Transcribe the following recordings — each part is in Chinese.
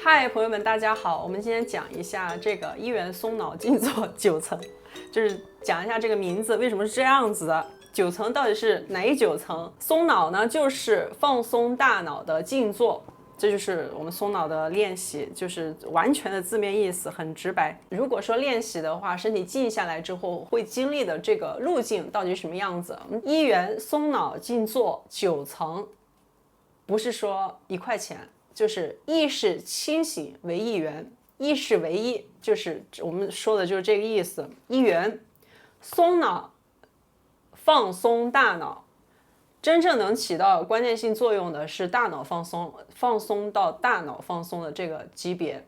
嗨，朋友们，大家好。我们今天讲一下这个一元松脑静坐9层，就是讲一下这个名字为什么是这样子的。9层到底是哪9层？松脑呢，就是放松大脑的静坐。这就是我们松脑的练习，就是完全的字面意思，很直白。如果说练习的话，身体静下来之后会经历的这个路径到底什么样子？一元松脑静坐9层，不是说1块钱，就是意识清醒为1元，意识为1，就是我们说的就是这个意思。1元，松脑，放松大脑。真正能起到关键性作用的是大脑放松，放松到大脑放松的这个级别。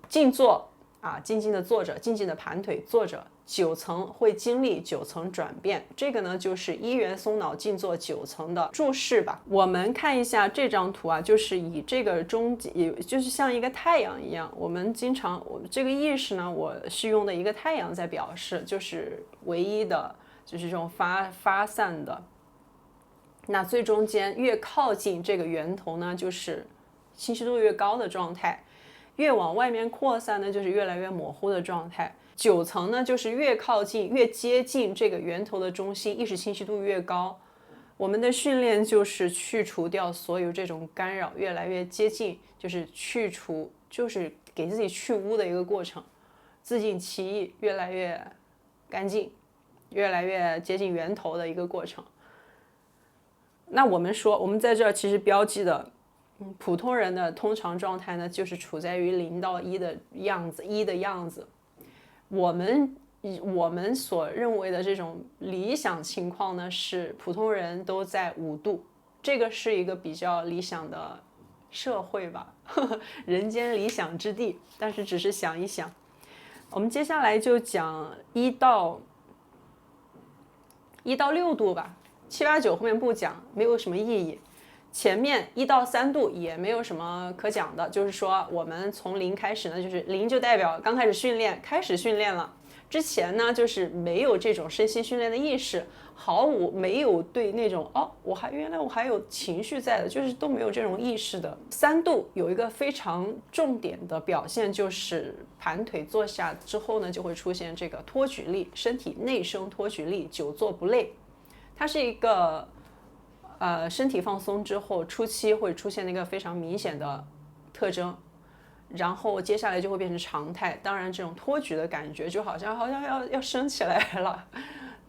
静坐啊，静静的坐着，静静的盘腿坐着，9层会经历9层转变。这个呢，就是一元松脑静坐9层的注释吧。我们看一下这张图啊，就是以这个就是像一个太阳一样。我们经常，这个意识呢，我是用的一个太阳在表示，就是唯一的。就是这种发散的，那最中间越靠近这个源头呢，就是清晰度越高的状态；越往外面扩散呢，就是越来越模糊的状态。9层呢，就是越靠近、越接近这个源头的中心，意识清晰度越高。我们的训练就是去除掉所有这种干扰，越来越接近，就是去除，就是给自己去污的一个过程，自净其意，越来越干净。越来越接近源头的一个过程。那我们说，我们在这儿其实标记的，普通人的通常状态呢，就是处在于0到1的样子，1的样子。我们所认为的这种理想情况呢，是普通人都在5度，这个是一个比较理想的社会吧，人间理想之地。但是只是想一想，我们接下来就讲1到6度吧，7、8、9后面不讲，没有什么意义。前面1到3度也没有什么可讲的，就是说我们从0开始呢，就是0就代表刚开始训练，开始训练了。之前呢，就是没有这种身心训练的意识，没有对那种原来我还有情绪在的，就是都没有这种意识的。3度有一个非常重点的表现，就是盘腿坐下之后呢，就会出现这个托举力，身体内生托举力，久坐不累。它是一个身体放松之后初期会出现的一个非常明显的特征。然后接下来就会变成常态，当然这种托举的感觉就好像要升起来了，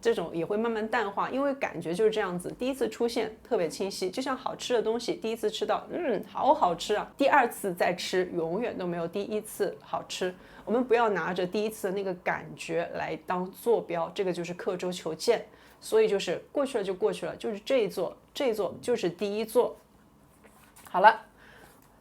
这种也会慢慢淡化，因为感觉就是这样子。第一次出现特别清晰，就像好吃的东西，第一次吃到，好好吃啊，第2次再吃永远都没有第1次好吃。我们不要拿着第1次的那个感觉来当坐标，这个就是刻舟求剑。所以就是过去了就过去了，就是这一座就是第1座。好了。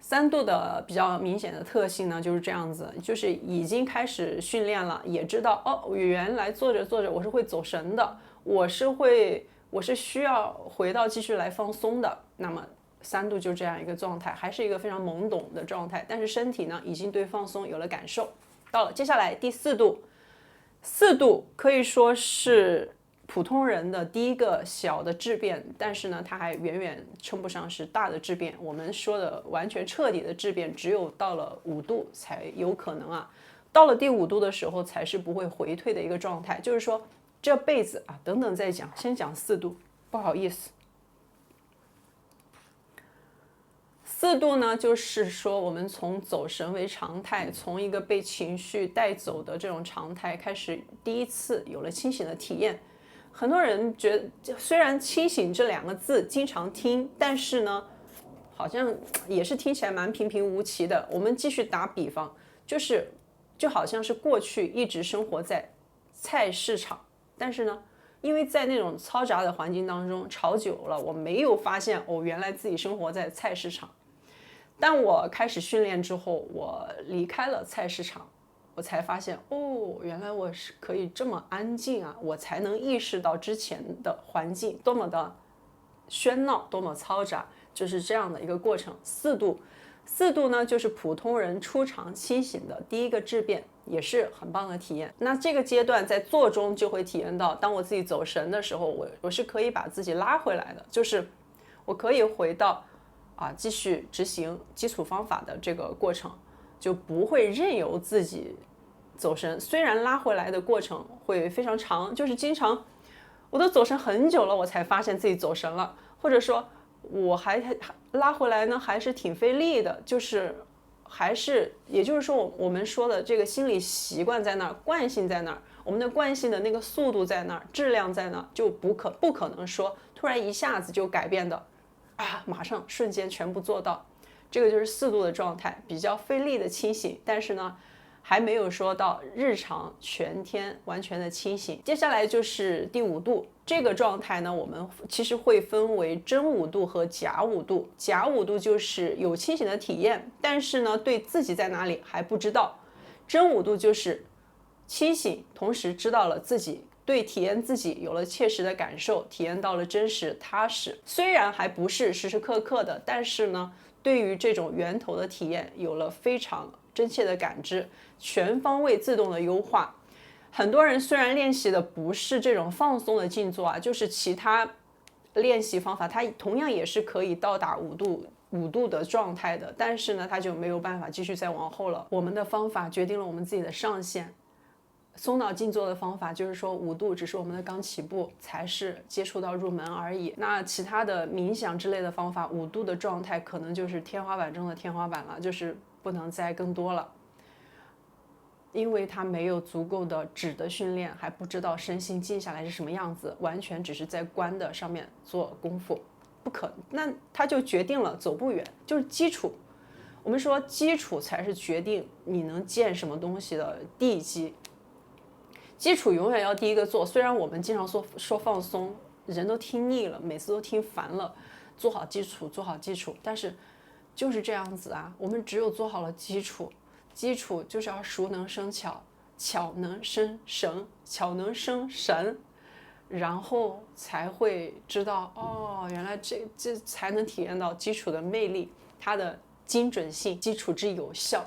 3度的比较明显的特性呢，就是这样子，就是已经开始训练了，也知道原来坐着我是会走神的，我是需要回到继续来放松的。那么3度就这样一个状态，还是一个非常懵懂的状态，但是身体呢已经对放松有了感受。到了接下来第4度，4度可以说是普通人的第一个小的质变，但是呢，它还远远称不上是大的质变。我们说的完全彻底的质变，只有到了5度才有可能啊。到了第5度的时候，才是不会回退的一个状态。就是说，这辈子啊，等等再讲，先讲4度，不好意思。4度呢，就是说我们从走神为常态，从一个被情绪带走的这种常态开始，第一次有了清醒的体验。很多人觉得，虽然清醒这2个字经常听，但是呢，好像也是听起来蛮平平无奇的。我们继续打比方，就好像是过去一直生活在菜市场，但是呢，因为在那种嘈杂的环境当中炒久了，我没有发现原来自己生活在菜市场。当我开始训练之后，我离开了菜市场。我才发现原来我是可以这么安静啊，我才能意识到之前的环境多么的喧闹，多么嘈杂，就是这样的一个过程。4度呢，就是普通人初尝清醒的第一个质变，也是很棒的体验。那这个阶段在坐中就会体验到，当我自己走神的时候，我是可以把自己拉回来的，就是我可以回到继续执行基础方法的这个过程，就不会任由自己走神。虽然拉回来的过程会非常长，就是经常我都走神很久了，我才发现自己走神了，或者说我还拉回来呢，还是挺费力的，就是还是也就是说我们说的这个心理习惯在那儿，惯性在那儿，我们的惯性的那个速度在那儿，质量在那儿，就不可能说突然一下子就改变的马上瞬间全部做到。这个就是4度的状态，比较费力的清醒，但是呢还没有说到日常全天完全的清醒。接下来就是第5度，这个状态呢，我们其实会分为真5度和假5度。假5度就是有清醒的体验，但是呢，对自己在哪里还不知道。真5度就是清醒，同时知道了自己，对体验自己有了切实的感受，体验到了真实踏实。虽然还不是时时刻刻的，但是呢，对于这种源头的体验有了非常真切的感知，全方位自动的优化。很多人虽然练习的不是这种放松的静坐就是其他练习方法，它同样也是可以到达5度的状态的，但是呢，它就没有办法继续再往后了。我们的方法决定了我们自己的上限。松脑静坐的方法就是说5度只是我们的刚起步，才是接触到入门而已。那其他的冥想之类的方法，5度的状态可能就是天花板中的天花板了，就是不能再更多了，因为它没有足够的止的训练，还不知道身心静下来是什么样子，完全只是在观的上面做功夫，不可能。那它就决定了走不远，就是基础。我们说基础才是决定你能见什么东西的地基。基础永远要第一个做，虽然我们经常说放松，人都听腻了，每次都听烦了，做好基础，做好基础，但是就是这样子啊，我们只有做好了基础，基础就是要熟能生巧，巧能生神，巧能生神，然后才会知道原来这才能体验到基础的魅力，它的精准性，基础之有效。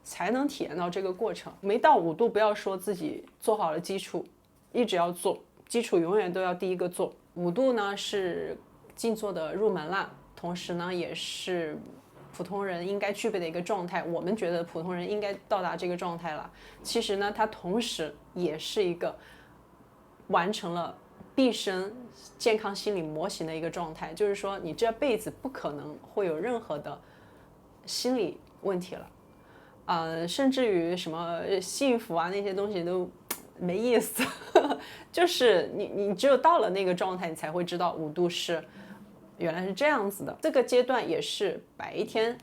才能体验到这个过程。没到5度，不要说自己做好了基础，一直要做基础，永远都要第一个做。5度呢是静坐的入门啦，同时呢也是普通人应该具备的一个状态。我们觉得普通人应该到达这个状态了，其实呢它同时也是一个完成了毕生健康心理模型的一个状态，就是说你这辈子不可能会有任何的心理问题了。甚至于什么幸福那些东西都没意思，就是你只有到了那个状态，你才会知道5度是原来是这样子的。这个阶段也是白天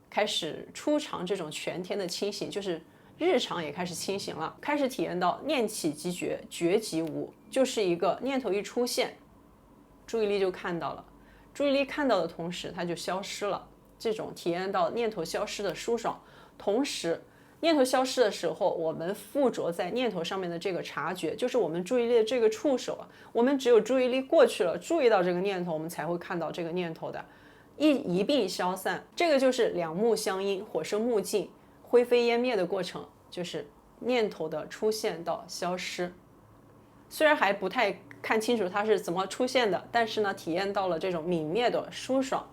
开始初尝这种全天的清醒，就是日常也开始清醒了，开始体验到念起即觉，觉即无，就是一个念头一出现，注意力就看到了，注意力看到的同时它就消失了，这种体验到念头消失的舒爽。同时念头消失的时候，我们附着在念头上面的这个察觉，就是我们注意力的这个触手我们只有注意力过去了，注意到这个念头，我们才会看到这个念头的一并消散。这个就是两目相因，火生木尽，灰飞烟灭的过程，就是念头的出现到消失。虽然还不太看清楚它是怎么出现的，但是呢，体验到了这种泯灭的舒爽，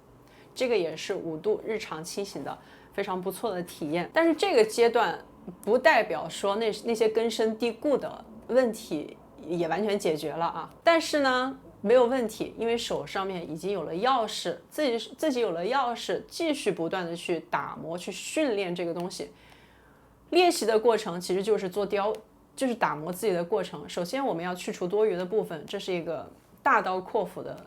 这个也是5度日常清醒的非常不错的体验。但是这个阶段不代表说那些根深蒂固的问题也完全解决了但是呢没有问题，因为手上面已经有了钥匙，自己有了钥匙，继续不断的去打磨，去训练这个东西。练习的过程其实就是就是打磨自己的过程。首先我们要去除多余的部分，这是一个大刀阔斧的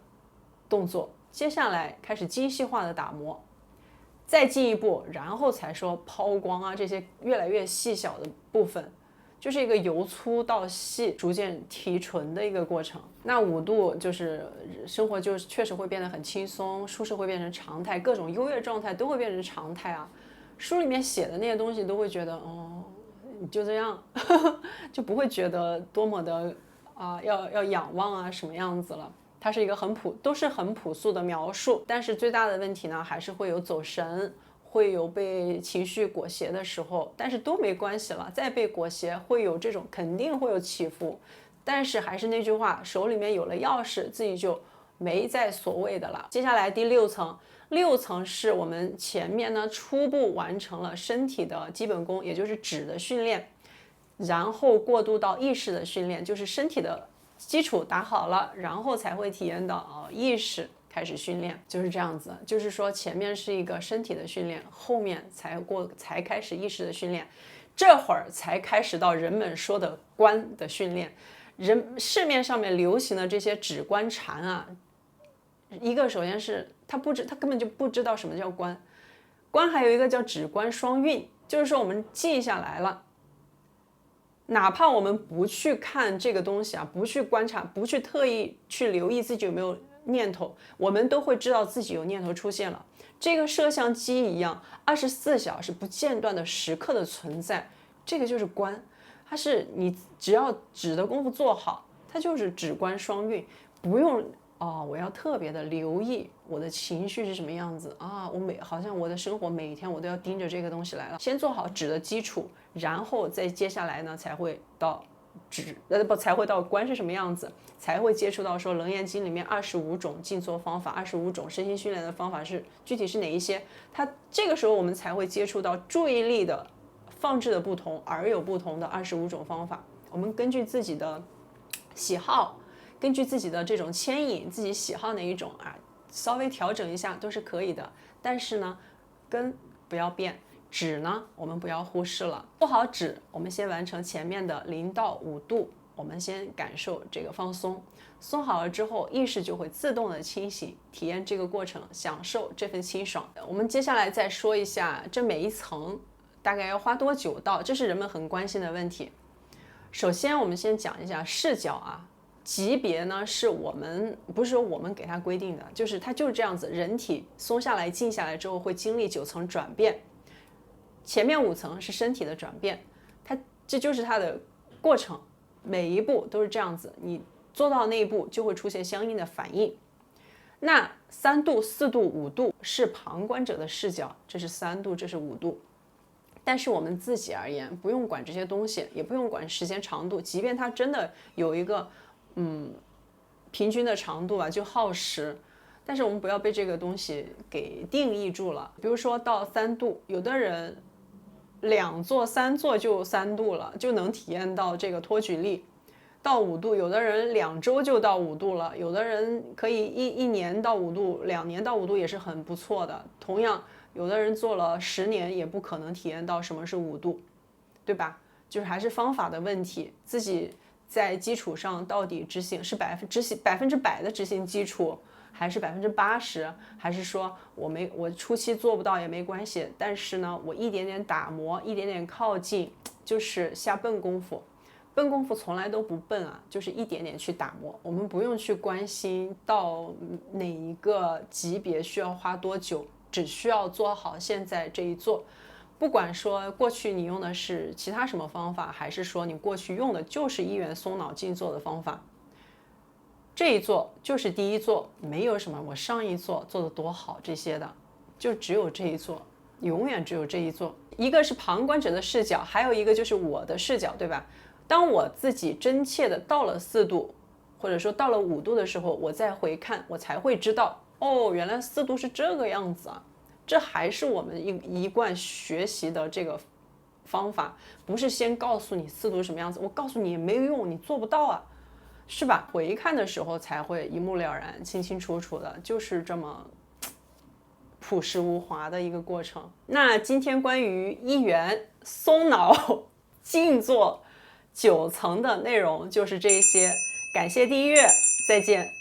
动作。接下来开始精细化的打磨，再进一步，然后才说抛光这些越来越细小的部分，就是一个由粗到细逐渐提纯的一个过程。那5度就是生活就确实会变得很轻松，舒适会变成常态，各种优越状态都会变成常态书里面写的那些东西都会觉得你就这样就不会觉得多么的要仰望什么样子了。它是一个都是很朴素的描述，但是最大的问题呢，还是会有走神，会有被情绪裹挟的时候，但是都没关系了。再被裹挟，会有这种肯定会有起伏，但是还是那句话，手里面有了钥匙，自己就没再所谓的了。接下来第6层， 6层是我们前面呢初步完成了身体的基本功，也就是指的训练，然后过渡到意识的训练，就是身体的基础打好了，然后才会体验到意识开始训练，就是这样子。就是说前面是一个身体的训练，后面才开始意识的训练，这会儿才开始到人们说的观的训练。市面上面流行的这些止观禅啊，一个首先是他根本就不知道什么叫观，还有一个叫止观双运，就是说我们记下来了，哪怕我们不去看这个东西啊，不去观察，不去特意去留意自己有没有念头，我们都会知道自己有念头出现了。这个摄像机一样，24小时不间断的时刻的存在，这个就是观。它是你只要止的功夫做好，它就是止观双运，不用我要特别的留意我的情绪是什么样子啊，好像我的生活每天我都要盯着这个东西来了。先做好止的基础，然后再接下来呢才会到才会到观是什么样子，才会接触到说《楞严经》里面25种静坐方法，25种身心训练的方法是具体是哪一些。这个时候我们才会接触到注意力的放置的不同而有不同的25种方法。我们根据自己的喜好，根据自己的这种牵引，自己喜好哪一种稍微调整一下都是可以的。但是呢，根不要变，止呢我们不要忽视了。做好止，我们先完成前面的0到5度，我们先感受这个放松。松好了之后，意识就会自动的清醒，体验这个过程，享受这份清爽。我们接下来再说一下这每一层大概要花多久到，这是人们很关心的问题。首先我们先讲一下视角啊，级别呢是我们不是说我们给它规定的，就是它就是这样子。人体松下来静下来之后会经历9层转变，前面5层是身体的转变，这就是它的过程，每一步都是这样子，你做到那一步就会出现相应的反应。那3度、4度、5度是旁观者的视角，这是3度，这是5度。但是我们自己而言，不用管这些东西，也不用管时间长度，即便它真的有一个平均的长度就耗时，但是我们不要被这个东西给定义住了。比如说到3度，有的人2做3做就3度了，就能体验到这个托举力。到5度，有的人2周就到5度了，有的人可以一年到5度，2年到5度也是很不错的。同样有的人做了10年也不可能体验到什么是5度，对吧？就是还是方法的问题，自己在基础上到底执行是100%的执行基础，还是80%，还是说我初期做不到也没关系，但是呢我一点点打磨，一点点靠近，就是下笨功夫。笨功夫从来都不笨就是一点点去打磨。我们不用去关心到哪一个级别需要花多久，只需要做好现在这一做。不管说过去你用的是其他什么方法，还是说你过去用的就是1元松脑静坐的方法，这一做就是第一做，没有什么我上一做做得多好这些的，就只有这一做，永远只有这一做。一个是旁观者的视角，还有一个就是我的视角，对吧？当我自己真切的到了4度，或者说到了5度的时候，我再回看，我才会知道，原来4度是这个样子啊。这还是我们一贯学习的这个方法，不是先告诉你4度什么样子，我告诉你也没有用，你做不到是吧？回看的时候才会一目了然，清清楚楚的，就是这么朴实无华的一个过程。那今天关于1元松脑静坐9层的内容就是这些，感谢订阅，再见。